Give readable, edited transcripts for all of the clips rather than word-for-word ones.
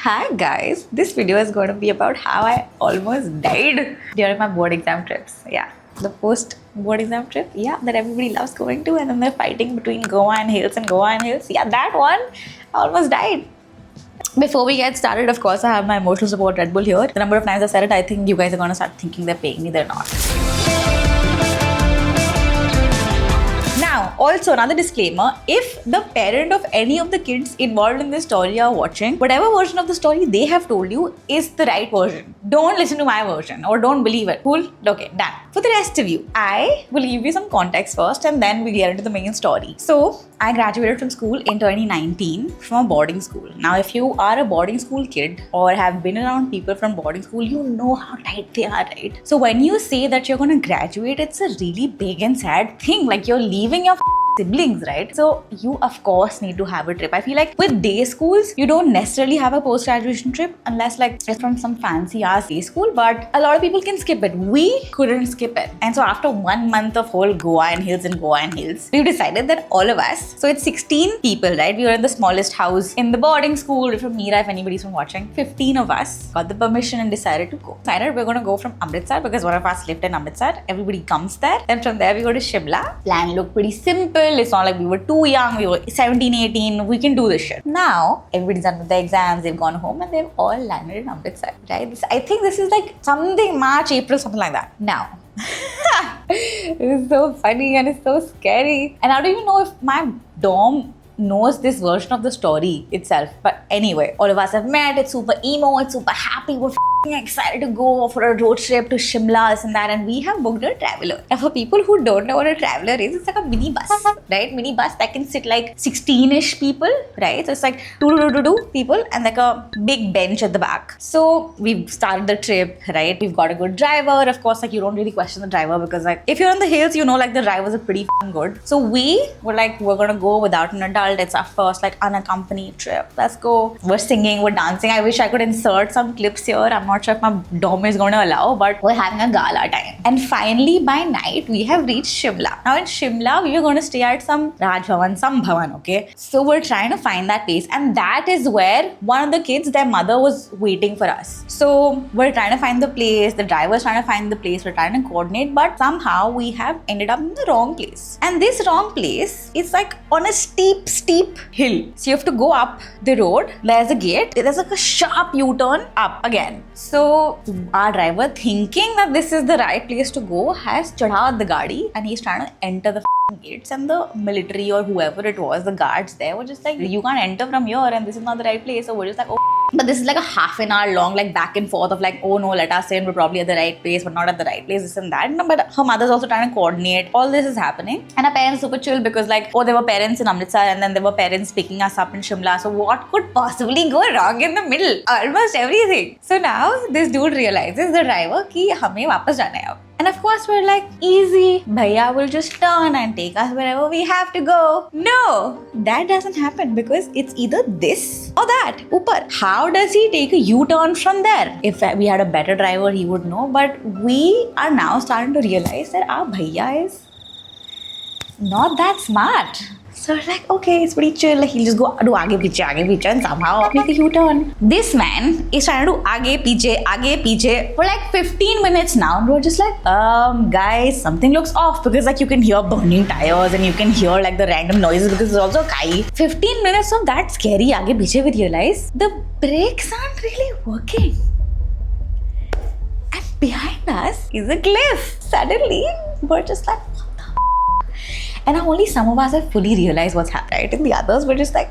Hi guys, this video is going to be about how I almost died during my board exam trips. Yeah, the post board exam trip, yeah, that everybody loves going to, and then they're fighting between Goa and Hills and Goa and Hills. Yeah, that one, I almost died. Before we get started, of course, I have my emotional support Red Bull here. The number of times I said it, I think you guys are going to start thinking they're paying me, they're not. Now, also another disclaimer, if the parent of any of the kids involved in this story are watching, whatever version of the story they have told you is the right version. Don't listen to my version or don't believe it. Cool? Okay, done. For the rest of you, I will give you some context first and then we get into the main story. So, I graduated from school in 2019 from a boarding school. Now, if you are a boarding school kid or have been around people from boarding school, you know how tight they are, right? So when you say that you're going to graduate, it's a really big and sad thing. Like you're leaving your siblings, right? So you of course need to have a trip. I feel like with day schools, you don't necessarily have a post-graduation trip unless like it's from some fancy ass day school, but a lot of people can skip it. We couldn't skip it. And so after 1 month of whole Goa and Hills, we've decided that all of us, so it's 16 people, right? We were in the smallest house in the boarding school. From Meera, if anybody's from watching, 15 of us got the permission and decided to go. Decided we're going to go from Amritsar because one of us lived in Amritsar. Everybody comes there. Then from there we go to Shimla. Plan looked pretty simple. It's not like we were too young, we were 17, 18, we can do this shit. Now, everybody's done with their exams, they've gone home and they've all landed in Amritsar, right? I think this is like something March, April, something like that. Now, it is so funny and it's so scary. And I don't even know if my dorm knows this version of the story itself. But anyway, all of us have met, it's super emo, it's super happy, we're excited to go for a road trip to Shimla, this and that, and we have booked a traveler. Now for people who don't know what a traveler is, it's like a mini bus, right? Mini bus that can sit like 16-ish people, right? So it's like two people and like a big bench at the back. So we've started the trip, right? We've got a good driver. Of course, like you don't really question the driver because like if you're on the hills, you know like the drivers are pretty good. So we were like, we're gonna go without an adult. It's our first like unaccompanied trip. Let's go. We're singing, we're dancing. I wish I could insert some clips here. I'm not sure if my dorm is going to allow, but we're having a gala time. And finally, by night, we have reached Shimla. Now in Shimla, we were going to stay at some Raj Bhavan, some Bhavan, okay? So we're trying to find that place. And that is where one of the kids, their mother was waiting for us. So we're trying to find the place. The driver's trying to find the place. We're trying to coordinate, but somehow we have ended up in the wrong place. And this wrong place is like on a steep hill. So you have to go up the road. There's a gate. There's like a sharp U-turn up again. So our driver, thinking that this is the right place to go, has chadha the gaadi and he's trying to enter the gates, and the military or whoever it was, the guards there were just like, you can't enter from here and this is not the right place. So we're just like, oh. But this is like a half an hour long, like back and forth of like, oh no, let us in, we're probably at the right place, we're not at the right place, this and that. No, but her mother's also trying to coordinate. All this is happening. And our parents super chill because like, oh, there were parents in Amritsar and then there were parents picking us up in Shimla. So what could possibly go wrong in the middle? Almost everything. So now this dude realizes, the driver, ki hame wapas jana hai ab. And of course we're like, easy, bhaiya will just turn and take us wherever we have to go. No, that doesn't happen because it's either this or that, upar. How does he take a U-turn from there? If we had a better driver, he would know. But we are now starting to realize that our bhaiya is not that smart. So we're like, okay, it's pretty chill. Like, he'll just go do aage piche and somehow make a U-turn. This man is trying to do aage piche for like 15 minutes now. And we're just like, guys, something looks off because like you can hear burning tires and you can hear like the random noises because it's also Kai. 15 minutes of that scary aage piche, we realize the brakes aren't really working. And behind us is a cliff. Suddenly, we're just like, and now only some of us have fully realized what's happening, right? And the others were just like,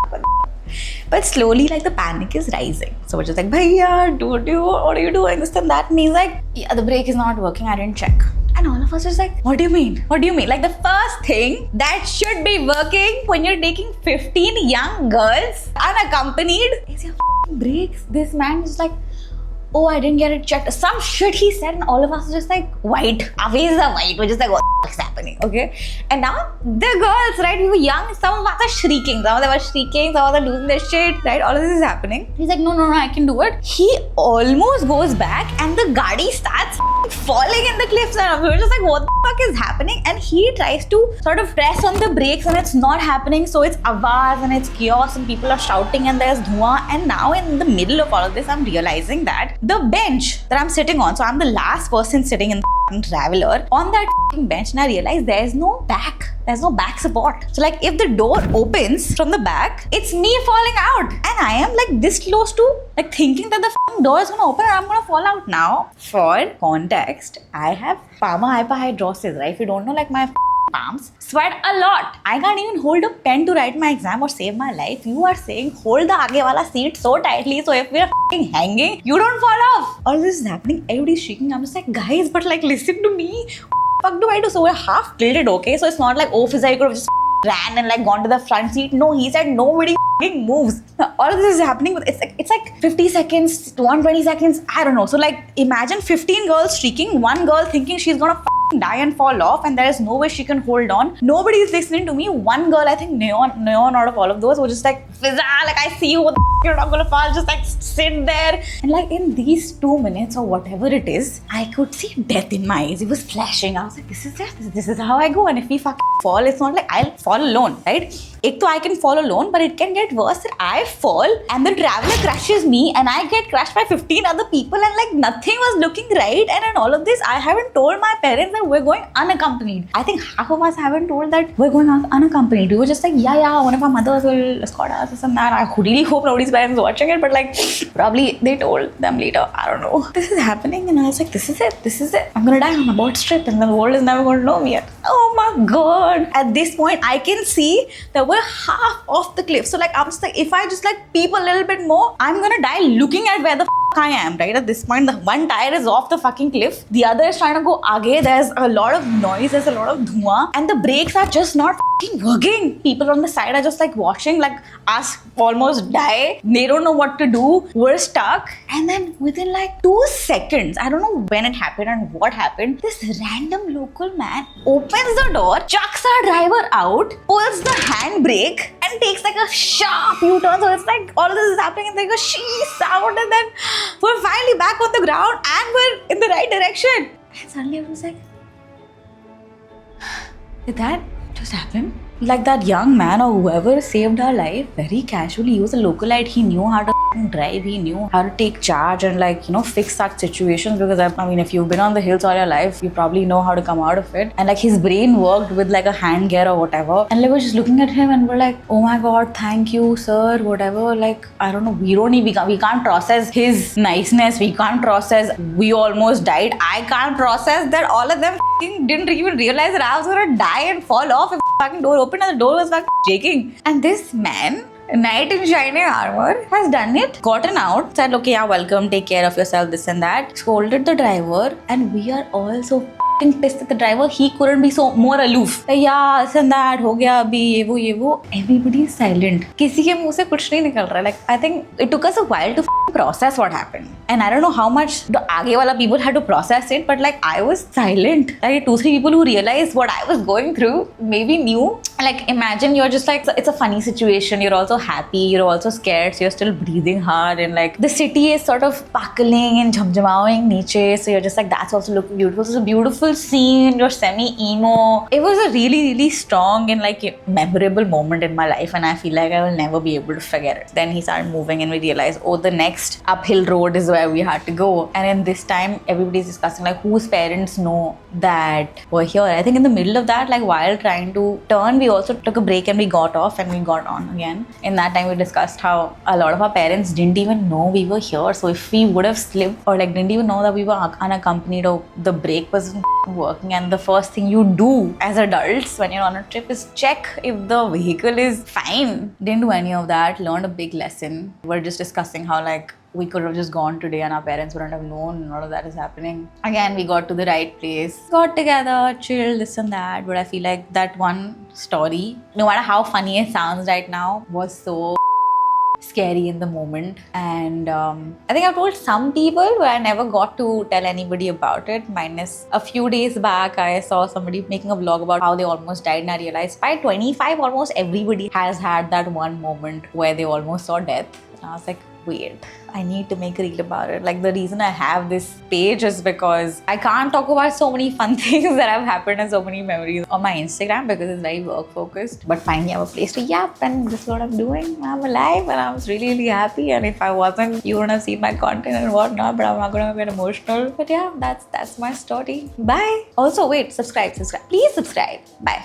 what the But slowly, like, the panic is rising. So we're just like, bhaiya, what are you doing? This and that. And he's like, yeah, the brake is not working. I didn't check. And all of us are just like, what do you mean? What do you mean? Like, the first thing that should be working when you're taking 15 young girls unaccompanied is your brakes. This man is like, oh, I didn't get it checked. Some shit he said, and all of us were just like, white. Our faces are white. We're just like, what the fuck is happening? Okay. And now the girls, right? We were young. Some of us are shrieking. Some of them are shrieking. Some of them are losing their shit. Right? All of this is happening. He's like, no, I can do it. He almost goes back, and the gadi starts falling in the cliffs. And we were just like, what the fuck is happening? And he tries to sort of press on the brakes, and it's not happening. So it's awaz and it's chaos, and people are shouting, and there's dhua. And now in the middle of all of this, I'm realizing that the bench that I'm sitting on, so I'm the last person sitting in the traveler on that bench, and I realize there's no back support. So like if the door opens from the back, it's me falling out, and I am like this close to like thinking that the door is gonna open and I'm gonna fall out. Now for context, I have palmar hyperhidrosis, right? If you don't know, like my palms sweat a lot. I can't even hold a pen to write my exam or save my life. You are saying hold the aage wala seat so tightly, so if we are hanging, you don't fall off. All this is happening. Everybody's shaking. I'm just like, guys, but like listen to me. What the fuck do I do? So we're half tilted, okay? So it's not like, oh, Fizza, you could have just ran and like gone to the front seat. No, he said nobody moves. Now, all of this is happening. It's like 50 seconds, 120 seconds. I don't know. So like imagine 15 girls shrieking, one girl thinking she's gonna die and fall off, and there is no way she can hold on. Nobody is listening to me. One girl, I think Neon out of all of those, was just like, Fizza, like I see you, you're not gonna fall, just like sit there. And like in these 2 minutes or whatever it is, I could see death in my eyes. It was flashing. I was like, this is it. This is how I go. And if we fucking fall, it's not like I'll fall alone, right? Ek to I can fall alone, but it can get worse that I fall and the traveler crashes me and I get crashed by 15 other people, and like nothing was looking right. And in all of this, I haven't told my parents that we're going unaccompanied. I think half of us haven't told that we're going unaccompanied. We were just like, yeah, one of our mothers will escort us, this and that. I really hope nobody's parents is watching it, but like probably they told them later. I don't know. This is happening, and I was like, this is it. I'm gonna die on a boat trip, and the world is never gonna know me yet. Oh my god. At this point, I can see that we're half off the cliff. So like I'm just like, if I just like peep a little bit more, I'm gonna die looking at where the I am, right? At this point, the one tire is off the fucking cliff, the other is trying to go aage. There's a lot of noise, there's a lot of dhua, and the brakes are just not fucking working. People on the side are just like watching, like us almost die. They don't know what to do. We're stuck. And then within like 2 seconds, I don't know when it happened and what happened, this random local man opens the door, chucks our driver out, pulls the handbrake, and takes like a sharp U-turn. So it's like all of this is happening, and like a shee sound, and then we're finally back on the ground and we're in the right direction. And suddenly I was like, did that just happen? Like that young man or whoever saved our life very casually. He was a localite. He knew how to drive. He knew how to take charge and like, you know, fix such situations, because I mean, if you've been on the hills all your life, you probably know how to come out of it. And like his brain worked with like a hand gear or whatever. And like we're just looking at him and we're like, oh my god, thank you, sir, whatever. Like, I don't know, we can't process his niceness. We can't process we almost died. I can't process that all of them didn't even realize that I was gonna die and fall off if the fucking door opened and the door was shaking. And this man, knight in shining armor, has done it, gotten out, said, okay, yeah, welcome, take care of yourself, this and that, scolded the driver, and we are all so pissed at the driver. He couldn't be so more aloof. Like, yeah, this and that, ho gaya abhi, ye wo. Everybody is silent. Kisi ke muh se kuch nahi nikal raha. Like, I think it took us a while to process what happened. And I don't know how much the aage wala people had to process it, but like I was silent. Like 2-3 people who realized what I was going through maybe knew. Like imagine you're just like, it's a funny situation. You're also happy. You're also scared. So you're still breathing hard. And like the city is sort of sparkling and jhamjhamawing niche. So you're just like, that's also looking beautiful. So it's a beautiful scene. You're semi-emo. It was a really, really strong and like memorable moment in my life. And I feel like I will never be able to forget it. Then he started moving and we realized, oh, the next uphill road is where we had to go. And in this time, everybody's discussing like whose parents know that we're here. I think in the middle of that, like while trying to turn, we also took a break and we got off and we got on again. In that time, we discussed how a lot of our parents didn't even know we were here. So if we would have slipped or like didn't even know that we were unaccompanied or the brake wasn't working, and the first thing you do as adults when you're on a trip is check if the vehicle is fine. Didn't do any of that. Learned a big lesson. We're just discussing how like we could have just gone today and our parents wouldn't have known all of that is happening. Again, we got to the right place, got together, chilled, this and that. But I feel like that one story, no matter how funny it sounds right now, was so scary in the moment. And I think I've told some people, but I never got to tell anybody about it. Minus a few days back, I saw somebody making a vlog about how they almost died, and I realized by 25, almost everybody has had that one moment where they almost saw death. And I was like, wait, I need to make a reel about it. Like, the reason I have this page is because I can't talk about so many fun things that have happened and so many memories on my Instagram because it's very work focused. But finally, I have a place to yap, and this is what I'm doing. I'm alive and I was really, really happy. And if I wasn't, you wouldn't have seen my content and whatnot. But I'm not gonna get emotional. But yeah, that's my story. Bye. Also, wait, subscribe. Please subscribe. Bye.